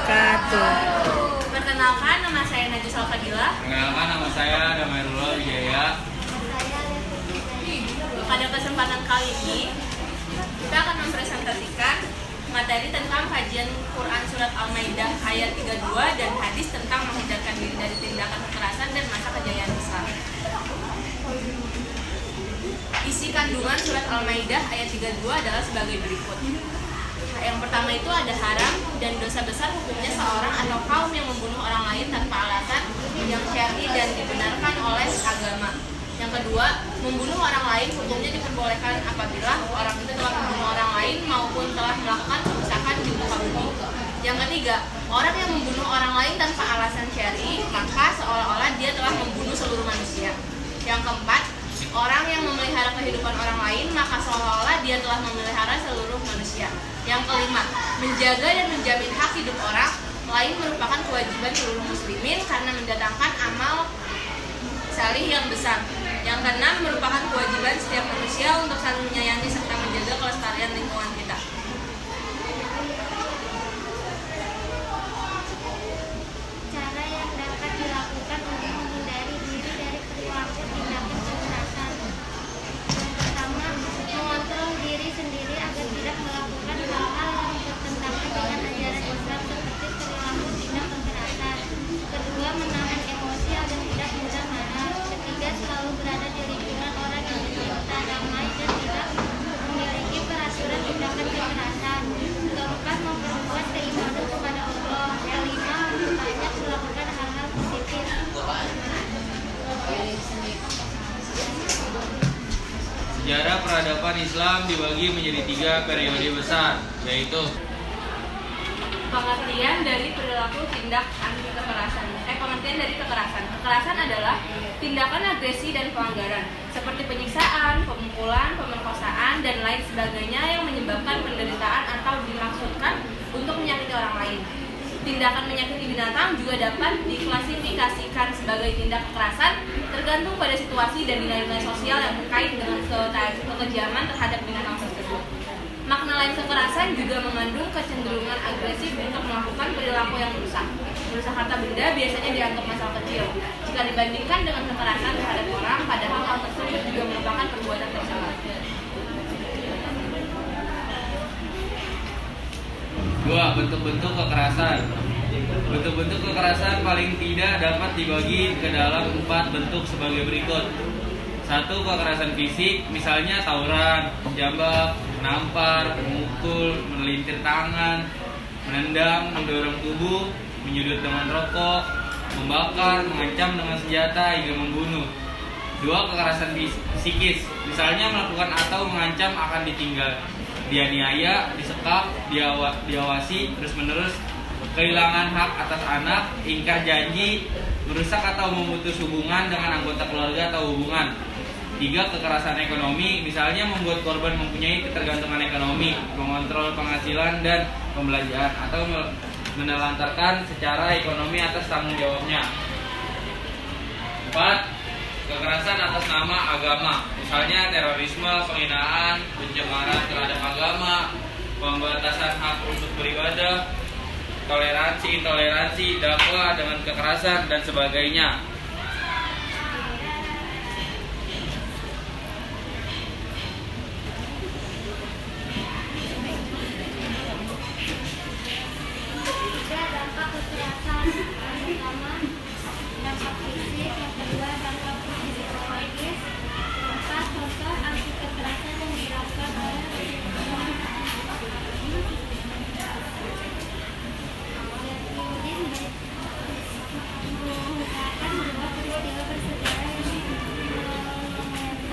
wabarakatuh. Perkenalkan, nama saya Najwa Salfadila. Perkenalkan, nama saya Damirullah Wijaya. Pada kesempatan kali ini, kita akan mempresentasikan materi tentang kajian Quran Surat Al-Maidah ayat 32 dan hadis tentang menghindarkan diri dari tindakan kekerasan dan masa kejayaan Islam. Isi kandungan Surat Al-Maidah ayat 32 adalah sebagai berikut. Yang pertama itu ada haram dan dosa besar hukumnya seorang atau kaum yang membunuh orang lain tanpa alasan yang syar'i dan dibenarkan oleh agama. Yang kedua, membunuh orang lain hukumnya diperbolehkan apabila orang itu telah membunuh orang lain maupun telah melakukan kerusakan di muka bumi. Yang ketiga, orang yang membunuh orang lain tanpa alasan syar'i maka seolah-olah dia telah membunuh seluruh manusia. Yang keempat, orang yang memelihara kehidupan orang lain maka seolah-olah dia telah memelihara seluruh manusia. Yang kelima, menjaga dan menjamin hak hidup orang lain merupakan kewajiban seluruh muslimin karena mendatangkan amal salih yang besar. Yang keenam, merupakan kewajiban setiap manusia untuk saling menyayangi serta menjaga kelestarian lingkungan kita. Cara yang dapat dilakukan untuk menghindari diri dari perilaku tindakan kekerasan. Yang pertama, mengontrol diri sendiri agar tidak melakukan hal-hal yang bertentangan dengan ajaran Islam seperti perilaku tindak kekerasan. Kedua, menahan emosi agar tidak mudah marah. Ketiga, selalu berada di lingkungan orang yang mencipta damai dan tidak memiliki peraturan tindakan kekerasan. Keempat, memperkuat keimanan kepada Allah. Kelima, memperbanyak melakukan hal-hal positif. Sejarah peradaban Islam dibagi menjadi 3 periode besar, yaitu Pengertian dari perilaku tindak anti kekerasan. Pengertian dari kekerasan. Kekerasan adalah tindakan agresi dan pelanggaran seperti penyiksaan, pemukulan, pemerkosaan, dan lain sebagainya yang menyebabkan penderitaan atau dimaksudkan untuk menyakiti orang lain. Tindakan menyakiti binatang juga dapat diklasifikasikan sebagai tindak kekerasan tergantung pada situasi dan nilai-nilai sosial yang terkait dengan kekejaman terhadap binatang tersebut. Makna lain kekerasan juga mengandung kecenderungan agresif untuk melakukan perilaku yang merusak. Merusak harta benda biasanya dianggap masalah kecil jika dibandingkan dengan kekerasan terhadap orang, padahal hal tersebut juga merupakan perbuatan tercela. 2. Bentuk-bentuk kekerasan. Bentuk-bentuk kekerasan paling tidak dapat dibagi ke dalam 4 bentuk sebagai berikut. 1. Kekerasan fisik, misalnya tawuran, jambak, menampar, memukul, melintir tangan, menendang, mendorong tubuh, menyudut dengan rokok, membakar, mengancam dengan senjata hingga membunuh. 2. Kekerasan psikis, misalnya melakukan atau mengancam akan ditinggal, dianiaya, disekap, diawasi terus-menerus, kehilangan hak atas anak, ingkar janji, merusak atau memutus hubungan dengan anggota keluarga atau hubungan. 3. Kekerasan ekonomi, misalnya membuat korban mempunyai ketergantungan ekonomi, mengontrol penghasilan dan pembelanjaan, atau menelantarkan secara ekonomi atas tanggung jawabnya. 4. Kekerasan atas nama agama, misalnya terorisme, penghinaan, pencemaran terhadap agama, pembatasan hak untuk beribadah, toleransi, intoleransi, dakwah dengan kekerasan, dan sebagainya. Tiga, dampak kekerasan. Yang pertama, dampak fisik. Yang kedua, dampak psikologis. Keempat, contoh aksi kekerasan yang dilakukan oleh mengungkapkan sebuah peristiwa bersejarah yang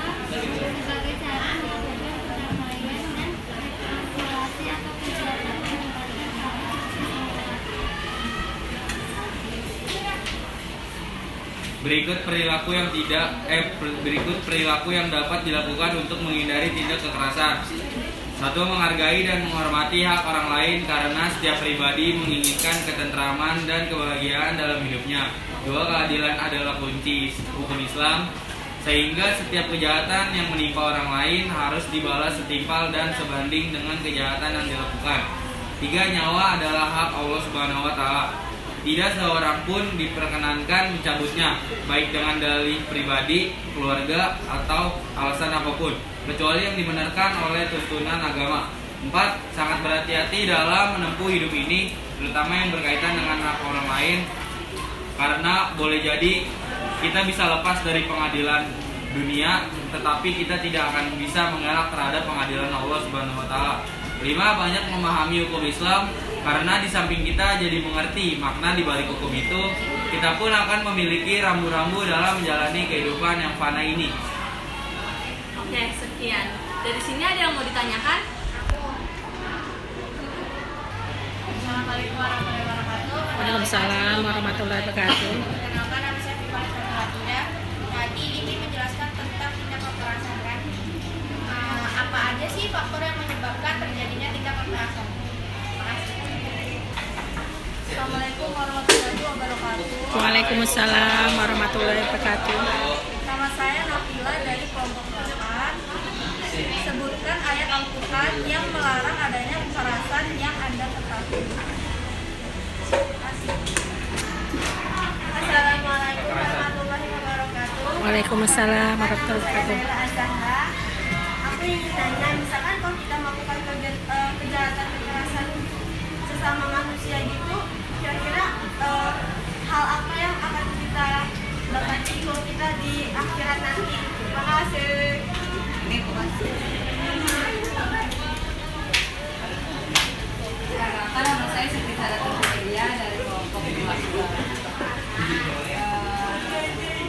fundamental sebagai cara melakukan perdamaian dan rekonsiliasi atau kegiatan yang melibatkan salah satu pihak. Berikut perilaku yang dapat dilakukan untuk menghindari tindak kekerasan. 1. Menghargai dan menghormati hak orang lain karena setiap pribadi menginginkan ketentraman dan kebahagiaan dalam hidupnya. 2. Keadilan adalah kunci hukum Islam, sehingga setiap kejahatan yang menimpa orang lain harus dibalas setimpal dan sebanding dengan kejahatan yang dilakukan. 3. Nyawa adalah hak Allah Subhanahu wa taala. Tidak seorang pun diperkenankan mencabutnya, baik dengan dalih pribadi, keluarga, atau alasan apapun, kecuali yang dibenarkan oleh tuntunan agama. 4. Sangat berhati-hati dalam menempuh hidup ini, terutama yang berkaitan dengan hak orang lain, karena boleh jadi kita bisa lepas dari pengadilan dunia, tetapi kita tidak akan bisa mengelak terhadap pengadilan Allah Subhanahu wa taala. 5. Banyak memahami hukum Islam, karena di samping kita jadi mengerti makna di balik hukum itu, kita pun akan memiliki rambu-rambu dalam menjalani kehidupan yang fana ini. Oke, sekian. Dari sini ada yang mau ditanyakan? Assalamualaikum warahmatullahi wabarakatuh. Waalaikumsalam warahmatullahi wabarakatuh. Perkenalkan, nama saya Fifan Fatimah. Tadi ini menjelaskan tentang tindak kekerasan kan? Apa aja sih faktor yang menyebabkan terjadinya tindak kekerasan? Assalamualaikum warahmatullahi wabarakatuh. Waalaikumsalam warahmatullahi wabarakatuh. Nama saya Nafila dari kelompok 8. Sebutkan ayat Al-Quran yang melarang adanya kekerasan yang Anda ketahui. Assalamualaikum warahmatullahi wabarakatuh. Waalaikumsalam warahmatullahi wabarakatuh. Saya Azahra. Aku ingin tanya, misalkan kalau kita melakukan kejahatan kekerasan sesama manusia gitu, kira-kira hal apa yang akan kita dapati kalau kita di akhirat nanti? Terima kasih. Nama saya Siti Sarati Julia dari kelompok 2.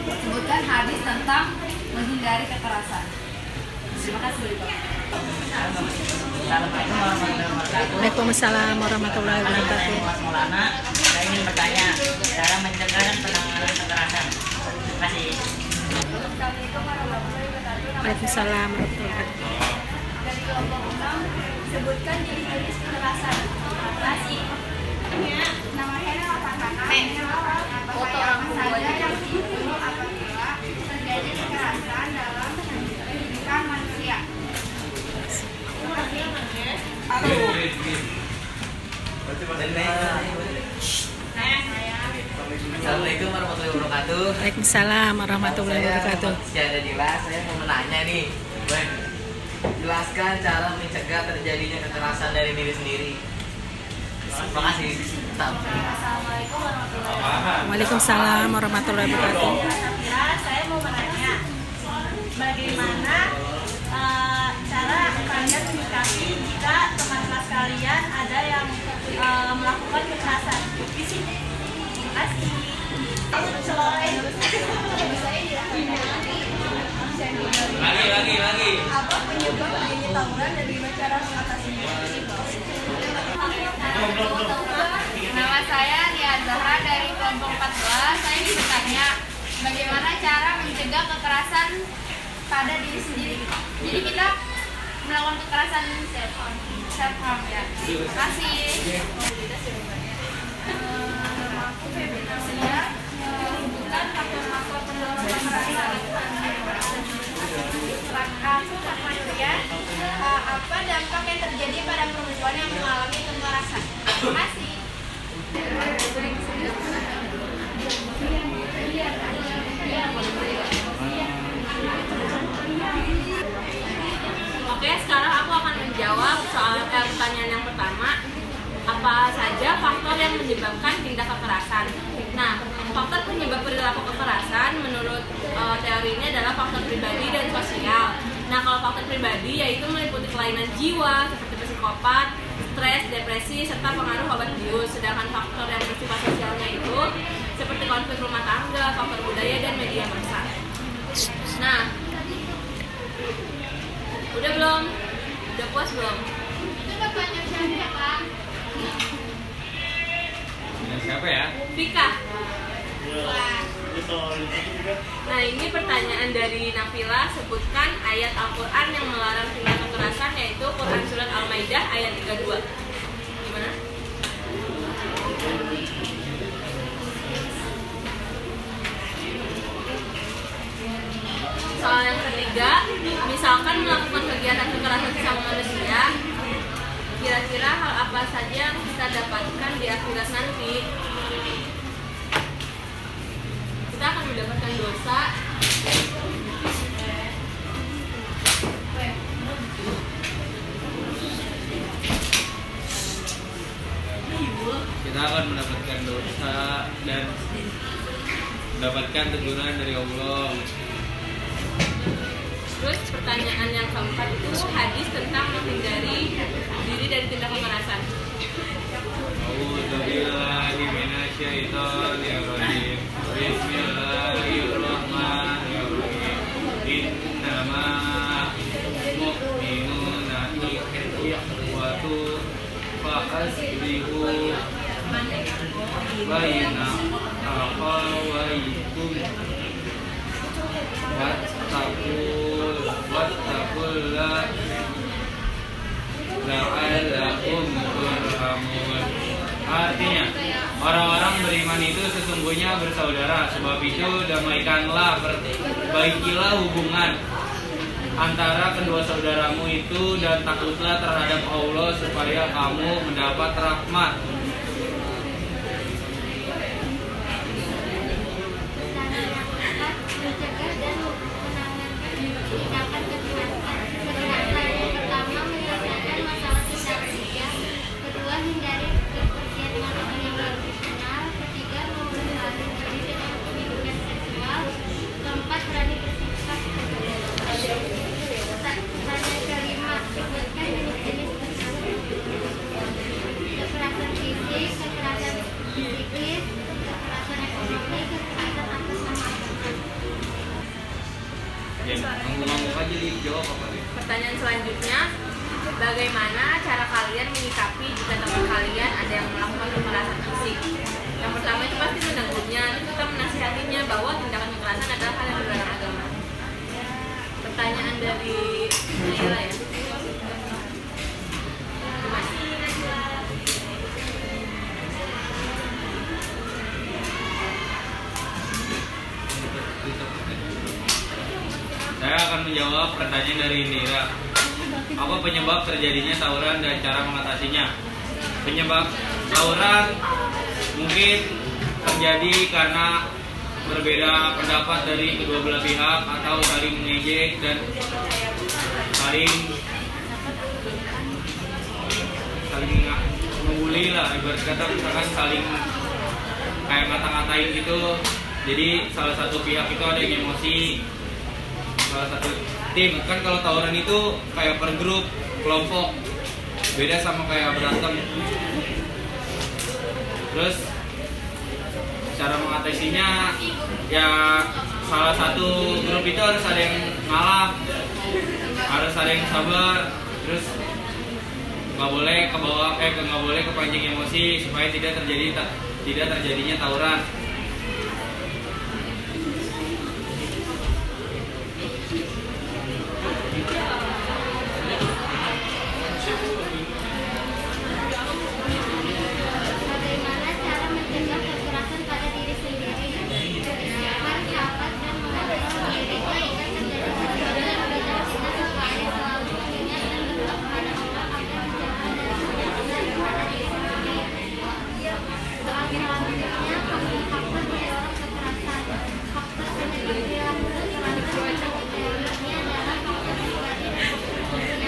Sebutkan hadis tentang menghindari kekerasan. Terima kasih. Assalamualaikum warahmatullahi wabarakatuh. Waalaikumsalam warahmatullahi wabarakatuh. Saya Mas Maulana. Saya ingin bertanya cara mencegah dan penanganan kekerasan. Terima kasih. Assalamualaikum warahmatullahi wabarakatuh. Waalaikumsalam warahmatullahi wabarakatuh. Dari kelompok 6, sebutkan jenis-jenis kekerasan. Terima kasih. Nama saya foto orang saja yang dibunuh apabila terjadi kekerasan dalam kehidupan manusia. Assalamualaikum warahmatullahi wabarakatuh. Waalaikumsalam warahmatullahi wabarakatuh. Secara jelas saya mau menanya nih, Ben, jelaskan cara mencegah terjadinya kekerasan dari diri sendiri. Terima kasih. Assalamualaikum warahmatullahi wabarakatuh. Waalaikumsalam warahmatullahi wabarakatuh. Saya mau menanya, bagaimana cara kalian menyikapi jika teman kelas kalian ada yang melakukan kekerasan fisik? Terima kasih. Lagi. Apa penyebab adanya tawuran dan bagaimana cara mengatasinya? Nama saya Ria Zahra dari kelompok 14. Saya ingin bertanya, bagaimana cara mencegah kekerasan pada diri sendiri? Jadi kita melakukan kekerasan self harm ya. Terima kasih. Nama aku Febri Nasia. Menyebutkan faktor-faktor pendorong kekerasan. Aku sama Yuria. Apa dampak yang terjadi pada perempuan yang mengalami kekerasan? Terima kasih. Oke, sekarang aku akan menjawab soal pertanyaan yang pertama. Apa saja faktor yang menyebabkan tindak kekerasan? Nah, faktor penyebab perilaku kekerasan menurut teori ini adalah faktor pribadi dan sosial. Nah, kalau faktor pribadi yaitu meliputi kelainan jiwa seperti psikopat, stres, depresi, serta pengaruh obat bius. Sedangkan faktor yang bersifat sosialnya itu seperti konflik rumah tangga, faktor budaya, dan media massa. Nah, udah belum? Udah puas belum? Itu pertanyaan siapa, Pak? Siapa ya? Vika. Nah, ini pertanyaan dari Nafila. Sebutkan ayat Al-Quran yang melarang tindak kekerasan, yaitu Quran Surat Al-Maidah ayat 32. Gimana? Soal yang ketiga, misalkan melakukan kegiatan kekerasan sesama manusia, kira-kira hal apa saja yang kita dapatkan di akhirat nanti? Kita akan mendapatkan dosa, kita akan mendapatkan dosa dan mendapatkan teguran dari Allah. Terus pertanyaan yang keempat itu hadis tentang menghindari diri dari tindak kekerasan. A'udzubillahi minasyaitonirrajim. Bismillahirrahmanirrahim. Innama mu'minuna ikhwatu fa'aslihu baina akhawaykum wattaqullah la'allakum turhamun. Artinya, orang-orang beriman itu sesungguhnya bersaudara. Sebab itu damaikanlah, perbaikilah hubungan antara kedua saudaramu itu dan takutlah terhadap Allah supaya kamu mendapat rahmat. Pertanyaan yang keempat, mencegah dan menangani tindakan kekerasan. Yang pertama, menyelesaikan masalah tindak pidana. Kedua, hindari kepergian orang yang belum dikenal. Ketiga, menghindari diri dengan hubungan seksual. Keempat, berani bersikap. Pertanyaan kelima, sebutkan jenis-jenis kekerasan fisik, kekerasan psikis, kekerasan ekonomi, kekerasan atas nama agama. Ya, ngomong aja dijawab apa nih? Pertanyaan selanjutnya, bagaimana cara kalian menyikapi jika teman kalian ada yang melakukan kekerasan fisik? Yang pertama itu pasti menegurnya, kita menasihatinya bahwa tindakan kekerasan adalah hal yang dilarang agama. Pertanyaan dari Naila ya. Saya akan menjawab pertanyaan dari Indira. Apa penyebab terjadinya tawuran dan cara mengatasinya? Penyebab tawuran mungkin terjadi karena berbeda pendapat dari kedua belah pihak atau saling mengejek dan saling membuli lah, ibarat kata misalkan saling kayak ngata-ngatain gitu. Jadi salah satu pihak itu ada yang emosi, salah satu tim. Kan kalau tawuran itu kayak per grup, kelompok, beda sama kayak berantem. Terus cara mengatasinya ya salah satu grup itu harus ada yang ngalah, harus ada yang sabar, terus nggak boleh kepancing emosi supaya tidak terjadinya tawuran. Bagaimana cara mencegah kekerasan pada diri sendiri? Bersiapkan, sahabat, dan mengontrol diri ketika terjadi sesuatu yang tidak kita sukai. Selalu mengingat dan berdoa kepada Allah agar dijauhkan dari kekerasan pada diri sendiri. Soal selanjutnya, faktor pendorong kekerasan. Faktor penyebab perilaku kekerasan ini adalah faktor pribadi dan sosial. Pribadi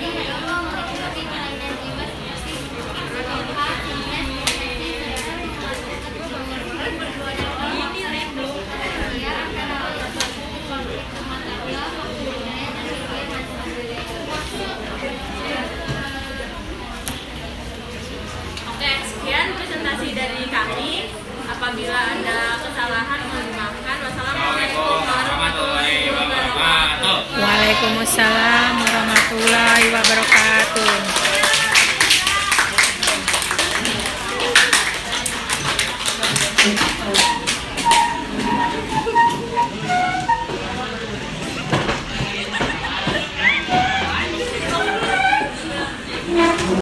yaitu meliputi kelainan jiwa seperti trauma, stres, depresi, serta risiko berdua dapat sosial antara lain seperti konflik rumah tangga, faktor budaya, dan media Oke, sekian presentasi dari kami. Apabila ada kesalahan, mohon dimaafkan. Wassalamualaikum warahmatullahi wabarakatuh. Waalaikumsalam warahmatullahi wabarakatuh.